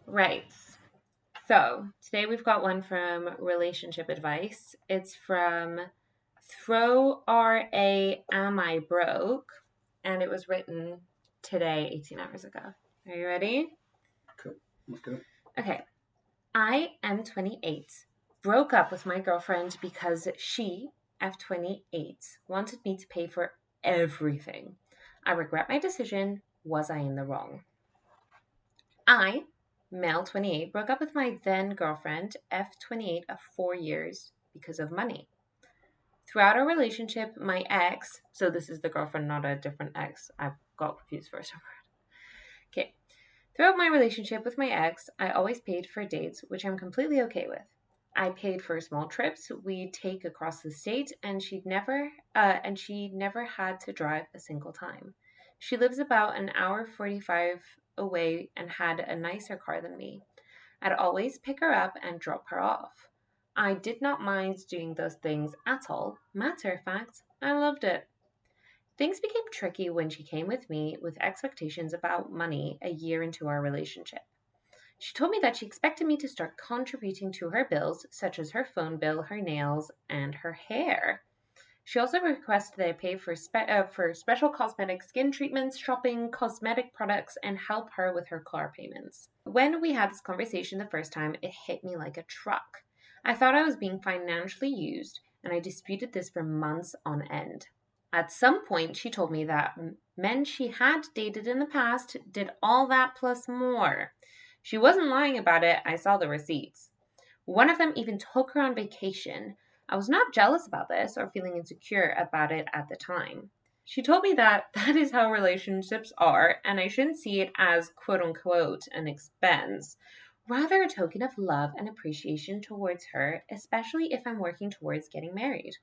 Right. So today we've got one from Relationship Advice. It's from Throw R.A. Am I Broke? And it was written today, 18 hours ago. Are you ready? Cool. Let's go. Okay. I am 28. Broke up with my girlfriend because she, F28, wanted me to pay for everything. I regret my decision. Was I in the wrong? I, male 28, broke up with my then girlfriend, F28, of 4 years because of money. Throughout our relationship, my ex, so this is the girlfriend, not a different ex. I got confused for a second. Okay. Throughout my relationship with my ex, I always paid for dates, which I'm completely okay with. I paid for small trips we'd take across the state, and she never had to drive a single time. She lives about an hour 45 away and had a nicer car than me. I'd always pick her up and drop her off. I did not mind doing those things at all. Matter of fact, I loved it. Things became tricky when she came with me with expectations about money a year into our relationship. She told me that she expected me to start contributing to her bills, such as her phone bill, her nails, and her hair. She also requested that I pay for special cosmetic skin treatments, shopping, cosmetic products, and help her with her car payments. When we had this conversation the first time, it hit me like a truck. I thought I was being financially used, and I disputed this for months on end. At some point, she told me that men she had dated in the past did all that plus more. She wasn't lying about it, I saw the receipts. One of them even took her on vacation. I was not jealous about this or feeling insecure about it at the time. She told me that that is how relationships are, and I shouldn't see it as quote unquote an expense, rather a token of love and appreciation towards her, especially if I'm working towards getting married.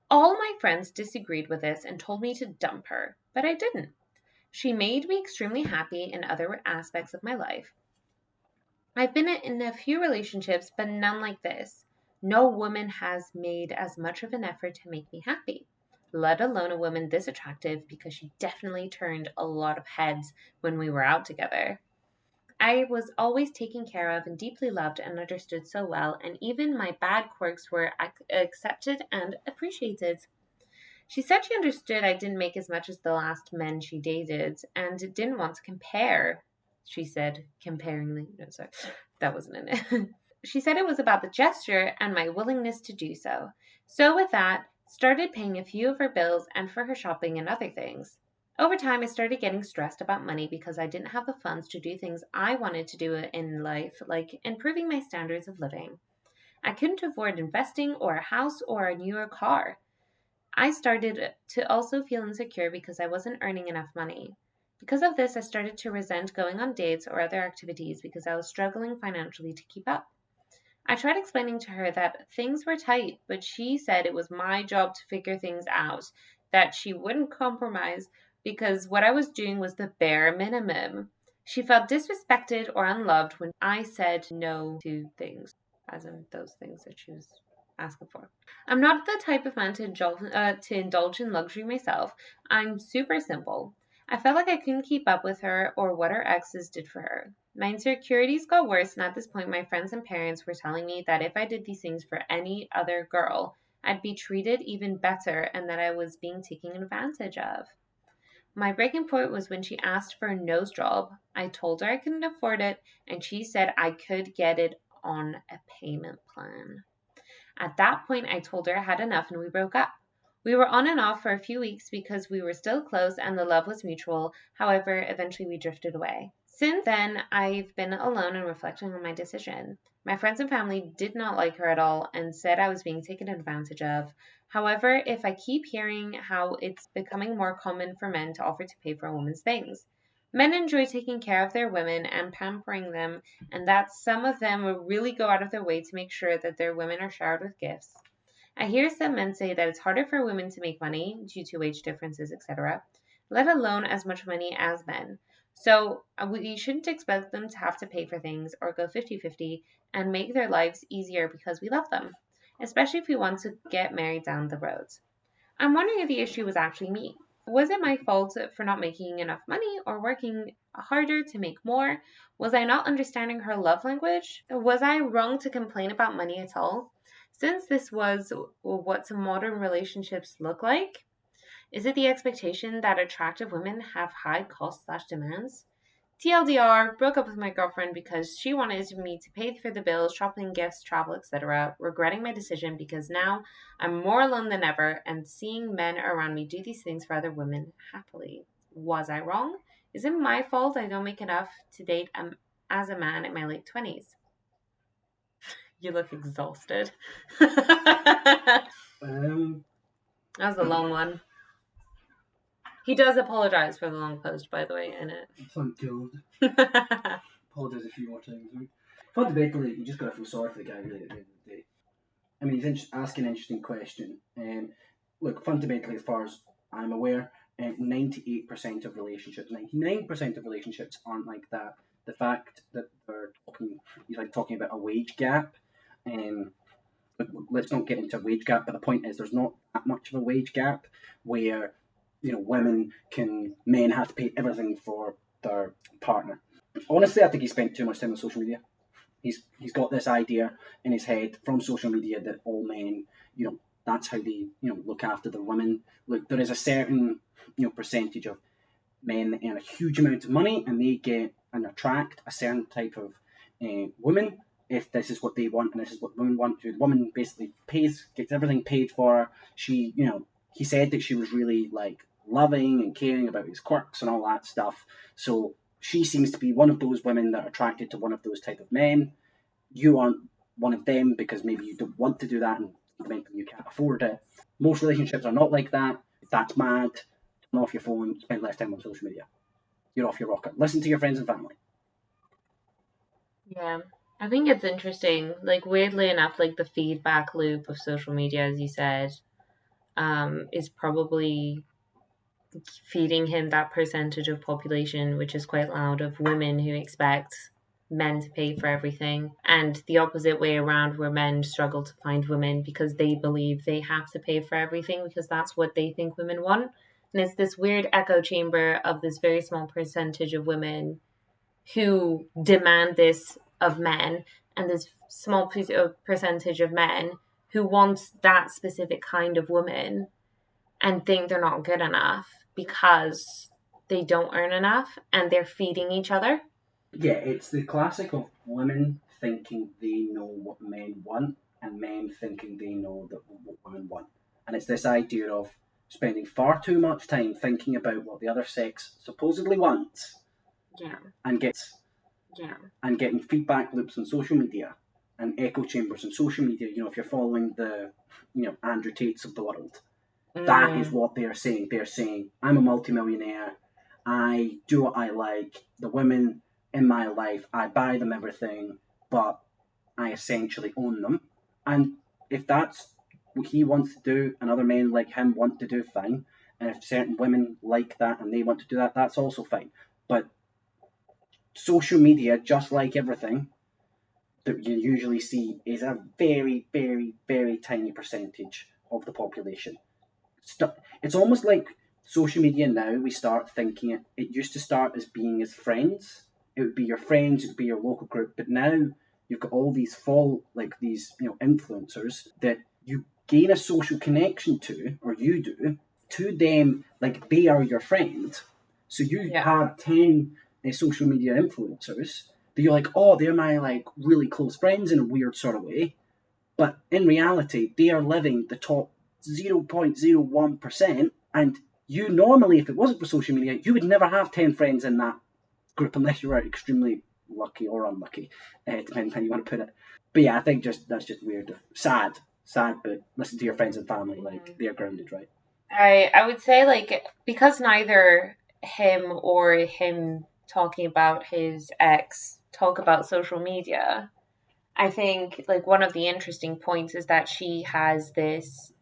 All my friends disagreed with this and told me to dump her, but I didn't. She made me extremely happy in other aspects of my life. I've been in a few relationships, but none like this. No woman has made as much of an effort to make me happy, let alone a woman this attractive, because she definitely turned a lot of heads when we were out together. I was always taken care of and deeply loved and understood so well, and even my bad quirks were accepted and appreciated. She said she understood I didn't make as much as the last men she dated and didn't want to compare. She said, comparingly. No, sorry, that wasn't in it. She said it was about the gesture and my willingness to do so. So, with that, started paying a few of her bills and for her shopping and other things. Over time, I started getting stressed about money because I didn't have the funds to do things I wanted to do in life, like improving my standards of living. I couldn't afford investing or a house or a newer car. I started to also feel insecure because I wasn't earning enough money. Because of this, I started to resent going on dates or other activities because I was struggling financially to keep up. I tried explaining to her that things were tight, but she said it was my job to figure things out, that she wouldn't compromise because what I was doing was the bare minimum. She felt disrespected or unloved when I said no to things, as in those things that she was asking for. I'm not the type of man to indulge in luxury myself. I'm super simple. I felt like I couldn't keep up with her or what her exes did for her. My insecurities got worse, and at this point, my friends and parents were telling me that if I did these things for any other girl, I'd be treated even better and that I was being taken advantage of. My breaking point was when she asked for a nose job. I told her I couldn't afford it, and she said I could get it on a payment plan. At that point, I told her I had enough and we broke up. We were on and off for a few weeks because we were still close and the love was mutual. However, eventually we drifted away. Since then, I've been alone and reflecting on my decision. My friends and family did not like her at all and said I was being taken advantage of. However, if I keep hearing how it's becoming more common for men to offer to pay for a woman's things, men enjoy taking care of their women and pampering them, and that some of them will really go out of their way to make sure that their women are showered with gifts. I hear some men say that it's harder for women to make money due to wage differences, etc., let alone as much money as men. So we shouldn't expect them to have to pay for things or go 50-50 and make their lives easier because we love them, especially if we want to get married down the road. I'm wondering if the issue was actually me. Was it my fault for not making enough money or working harder to make more? Was I not understanding her love language? Was I wrong to complain about money at all? Since this was what some modern relationships look like, is it the expectation that attractive women have high cost/demands? TLDR, broke up with my girlfriend because she wanted me to pay for the bills, shopping, gifts, travel, etc. Regretting my decision because now I'm more alone than ever and seeing men around me do these things for other women happily. Was I wrong? Is it my fault I don't make enough to date as a man in my late 20s? You look exhausted. That was a long one. He does apologize for the long post, by the way, in it. Thank God. Apologise a few more times. Right? Fundamentally, you just got to feel sorry for the guy, really, at the end of the day. I mean, he's asking an interesting question. Look, fundamentally, as far as I'm aware, 98% of relationships, 99% of relationships aren't like that. The fact that he's talking about a wage gap, let's not get into a wage gap, but the point is there's not that much of a wage gap where, men have to pay everything for their partner. Honestly, I think he spent too much time on social media. He's got this idea in his head from social media that all men, that's how they, look after their women. Look, there is a certain, percentage of men that earn a huge amount of money and they get and attract a certain type of woman if this is what they want and this is what women want. The woman basically gets everything paid for her. She, he said that she was really like loving and caring about his quirks and all that stuff. So she seems to be one of those women that are attracted to one of those type of men. You aren't one of them because maybe you don't want to do that and fundamentally you can't afford it. Most relationships are not like that. That's mad. Turn off your phone, spend less time on social media. You're off your rocker. Listen to your friends and family. Yeah. I think it's interesting. Like, weirdly enough, like the feedback loop of social media, as you said, is probably feeding him that percentage of population, which is quite loud, of women who expect men to pay for everything, and the opposite way around, where men struggle to find women because they believe they have to pay for everything because that's what they think women want. And it's this weird echo chamber of this very small percentage of women who demand this of men, and this small percentage of men who want that specific kind of woman and think they're not good enough because they don't earn enough and they're feeding each other. Yeah, it's the classic of women thinking they know what men want and men thinking they know what women want. And it's this idea of spending far too much time thinking about what the other sex supposedly wants. Yeah. And getting feedback loops on social media and echo chambers on social media. If you're following the, Andrew Tates of the world, that is what they're saying. They're saying, I'm a multimillionaire. I do what I like. The women in my life, I buy them everything, but I essentially own them. And if that's what he wants to do and other men like him want to do, fine. And if certain women like that and they want to do that, that's also fine. But social media, just like everything that you usually see, is a very, very, very tiny percentage of the population. It's almost like social media now, we start thinking it used to start as being as friends. It would be your friends, it would be your local group, but now you've got all these influencers that you gain a social connection to, or you do, to them, like they are your friend. So you have 10 social media influencers that you're like, oh, they're my like really close friends in a weird sort of way. But in reality, they are living the top 0.01%. And you normally, if it wasn't for social media, you would never have 10 friends in that group unless you were extremely lucky or unlucky, depending how you want to put it. But yeah, I think that's just weird. Sad, but listen to your friends and family, like they're grounded, right? I would say, like, because neither him or him talking about his ex talk about social media, I think like one of the interesting points is that she has this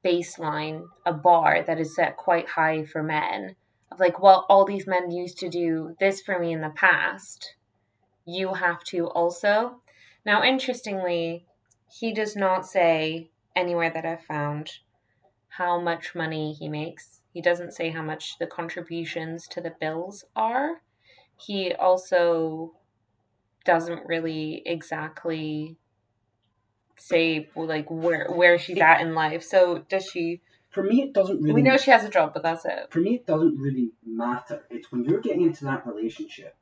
baseline, a bar that is set quite high for men. Of like, well, all these men used to do this for me in the past. You have to also. Now, interestingly, he does not say anywhere that I've found how much money he makes. He doesn't say how much the contributions to the bills are. He also doesn't really exactly say like where she's at in life. So does she? For me, it doesn't really. We know she has a job, but that's it. For me, it doesn't really matter. It's when you're getting into that relationship.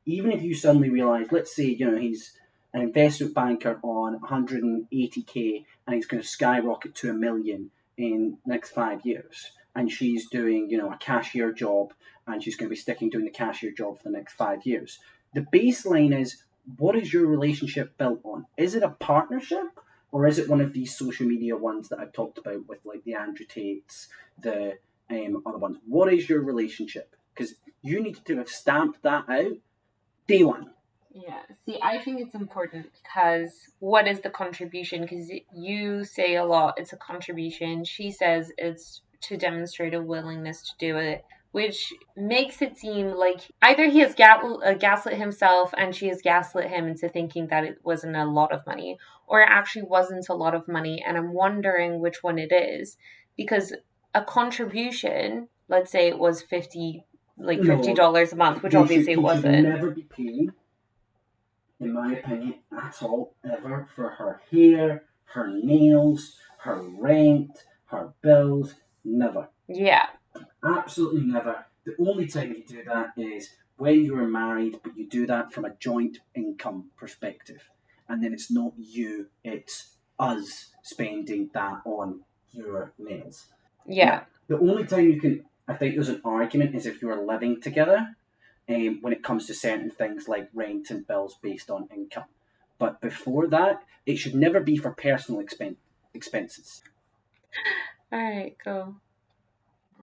Even if you suddenly realize, let's say, he's an investment banker on 180k and he's going to skyrocket to 1 million in the next 5 years, and she's doing, a cashier job, and she's going to be sticking doing the cashier job for the next 5 years. The baseline is, what is your relationship built on? Is it a partnership? Or is it one of these social media ones that I've talked about with like the Andrew Tates, the other ones? What is your relationship? Because you need to have stamped that out day one. Yeah. See, I think it's important because what is the contribution? Because you say a lot, it's a contribution. She says it's to demonstrate a willingness to do it, which makes it seem like either he has gaslit himself and she has gaslit him into thinking that it wasn't a lot of money, or it actually wasn't a lot of money. And I'm wondering which one it is, because a contribution, let's say it was $50 a month, which obviously it wasn't. Should never be paying, in my opinion, at all, ever, for her hair, her nails, her rent, her bills. Never. Yeah. Absolutely never. The only time you do that is when you're married, but you do that from a joint income perspective. And then it's not you, it's us spending that on your nails. Yeah. Now, the only time you can, I think there's an argument is if you're living together, when it comes to certain things like rent and bills based on income. But before that, it should never be for personal expenses. All right, go.